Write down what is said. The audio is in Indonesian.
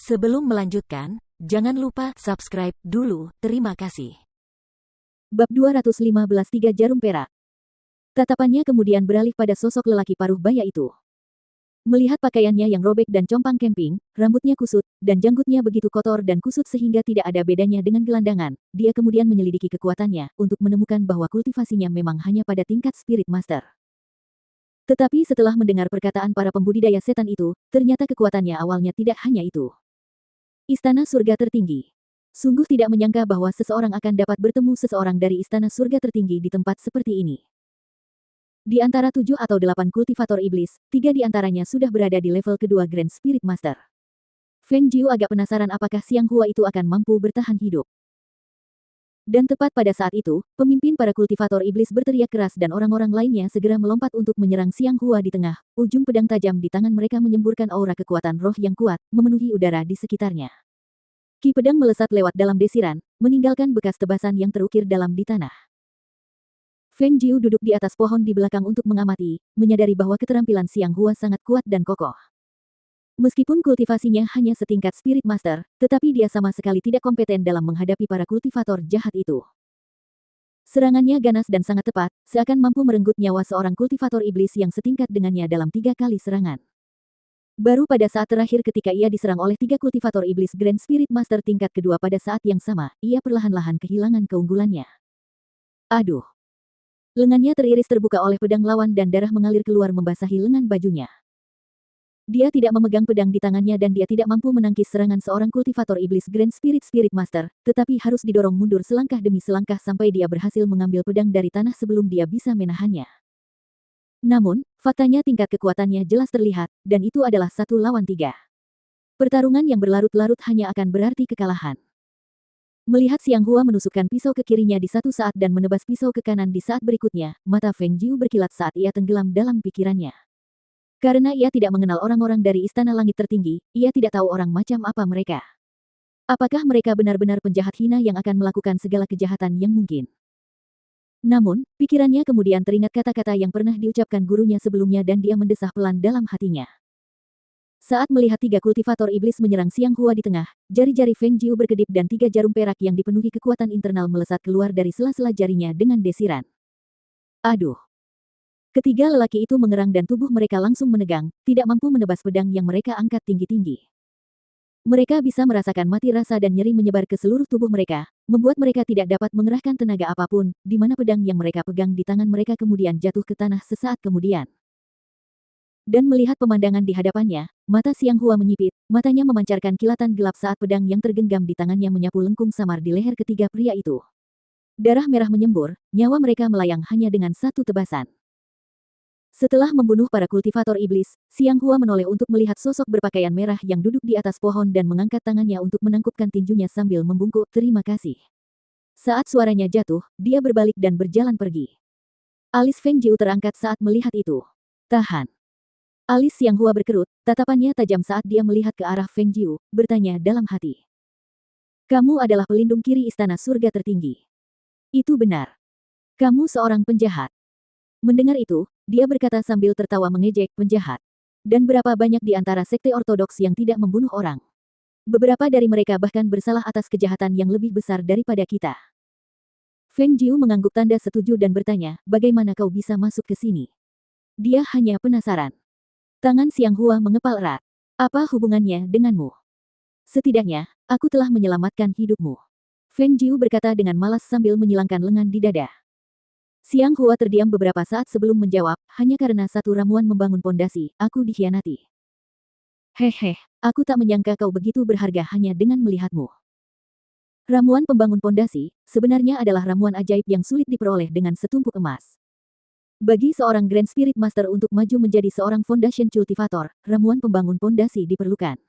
Sebelum melanjutkan, jangan lupa subscribe dulu, terima kasih. Bab 215 Tiga Jarum Perak. Tatapannya kemudian beralih pada sosok lelaki paruh baya itu. Melihat pakaiannya yang robek dan compang camping, rambutnya kusut, dan janggutnya begitu kotor dan kusut sehingga tidak ada bedanya dengan gelandangan, dia kemudian menyelidiki kekuatannya, untuk menemukan bahwa kultivasinya memang hanya pada tingkat Spirit Master. Tetapi setelah mendengar perkataan para pembudidaya setan itu, ternyata kekuatannya awalnya tidak hanya itu. Istana Surga Tertinggi. Sungguh tidak menyangka bahwa seseorang akan dapat bertemu seseorang dari Istana Surga Tertinggi di tempat seperti ini. Di antara 7 atau 8 kultivator iblis, 3 di antaranya sudah berada di level kedua Grand Spirit Master. Feng Jiu agak penasaran apakah Xiang Hua itu akan mampu bertahan hidup. Dan tepat pada saat itu, pemimpin para kultivator iblis berteriak keras dan orang-orang lainnya segera melompat untuk menyerang Xiang Hua di tengah. Ujung pedang tajam di tangan mereka menyemburkan aura kekuatan roh yang kuat, memenuhi udara di sekitarnya. Ki pedang melesat lewat dalam desiran, meninggalkan bekas tebasan yang terukir dalam di tanah. Feng Jiu duduk di atas pohon di belakang untuk mengamati, menyadari bahwa keterampilan Xiang Hua sangat kuat dan kokoh. Meskipun kultivasinya hanya setingkat Spirit Master, tetapi dia sama sekali tidak kompeten dalam menghadapi para kultivator jahat itu. Serangannya ganas dan sangat tepat, seakan mampu merenggut nyawa seorang kultivator iblis yang setingkat dengannya dalam 3 kali serangan. Baru pada saat terakhir ketika ia diserang oleh 3 kultivator iblis Grand Spirit Master tingkat kedua pada saat yang sama, ia perlahan-lahan kehilangan keunggulannya. Aduh! Lengannya teriris terbuka oleh pedang lawan dan darah mengalir keluar membasahi lengan bajunya. Dia tidak memegang pedang di tangannya dan dia tidak mampu menangkis serangan seorang kultivator iblis Grand Spirit Master, tetapi harus didorong mundur selangkah demi selangkah sampai dia berhasil mengambil pedang dari tanah sebelum dia bisa menahannya. Namun, faktanya tingkat kekuatannya jelas terlihat, dan itu adalah 1 lawan 3. Pertarungan yang berlarut-larut hanya akan berarti kekalahan. Melihat Xiang Hua menusukkan pisau ke kirinya di satu saat dan menebas pisau ke kanan di saat berikutnya, mata Feng Jiu berkilat saat ia tenggelam dalam pikirannya. Karena ia tidak mengenal orang-orang dari Istana Langit Tertinggi, ia tidak tahu orang macam apa mereka. Apakah mereka benar-benar penjahat hina yang akan melakukan segala kejahatan yang mungkin? Namun, pikirannya kemudian teringat kata-kata yang pernah diucapkan gurunya sebelumnya dan dia mendesah pelan dalam hatinya. Saat melihat 3 kultivator iblis menyerang Xiang Hua di tengah, jari-jari Feng Jiu berkedip dan 3 jarum perak yang dipenuhi kekuatan internal melesat keluar dari sela-sela jarinya dengan desiran. Aduh! Ketiga lelaki itu mengerang dan tubuh mereka langsung menegang, tidak mampu menebas pedang yang mereka angkat tinggi-tinggi. Mereka bisa merasakan mati rasa dan nyeri menyebar ke seluruh tubuh mereka, membuat mereka tidak dapat mengerahkan tenaga apapun, di mana pedang yang mereka pegang di tangan mereka kemudian jatuh ke tanah sesaat kemudian. Dan melihat pemandangan di hadapannya, mata Xiang Hua menyipit, matanya memancarkan kilatan gelap saat pedang yang tergenggam di tangannya menyapu lengkung samar di leher ketiga pria itu. Darah merah menyembur, nyawa mereka melayang hanya dengan 1 tebasan. Setelah membunuh para kultivator iblis, Xiang Hua menoleh untuk melihat sosok berpakaian merah yang duduk di atas pohon dan mengangkat tangannya untuk menangkupkan tinjunya sambil membungkuk terima kasih. Saat suaranya jatuh, dia berbalik dan berjalan pergi. Alis Feng Jiu terangkat saat melihat itu. Tahan! Alis Xiang Hua berkerut, tatapannya tajam saat dia melihat ke arah Feng Jiu, bertanya dalam hati. Kamu adalah pelindung kiri Istana Surga Tertinggi. Itu benar. Kamu seorang penjahat. Mendengar itu, dia berkata sambil tertawa mengejek penjahat. Dan berapa banyak di antara sekte ortodoks yang tidak membunuh orang? Beberapa dari mereka bahkan bersalah atas kejahatan yang lebih besar daripada kita. Feng Jiu mengangguk tanda setuju dan bertanya, bagaimana kau bisa masuk ke sini? Dia hanya penasaran. Tangan Xiang Hua mengepal erat. Apa hubungannya denganmu? Setidaknya, aku telah menyelamatkan hidupmu. Feng Jiu berkata dengan malas sambil menyilangkan lengan di dada. Xiang Hua terdiam beberapa saat sebelum menjawab, hanya karena 1 ramuan membangun pondasi, aku dikhianati. Hehe, aku tak menyangka kau begitu berharga hanya dengan melihatmu. Ramuan pembangun pondasi, sebenarnya adalah ramuan ajaib yang sulit diperoleh dengan setumpuk emas. Bagi seorang Grand Spirit Master untuk maju menjadi seorang Foundation Cultivator, ramuan pembangun pondasi diperlukan.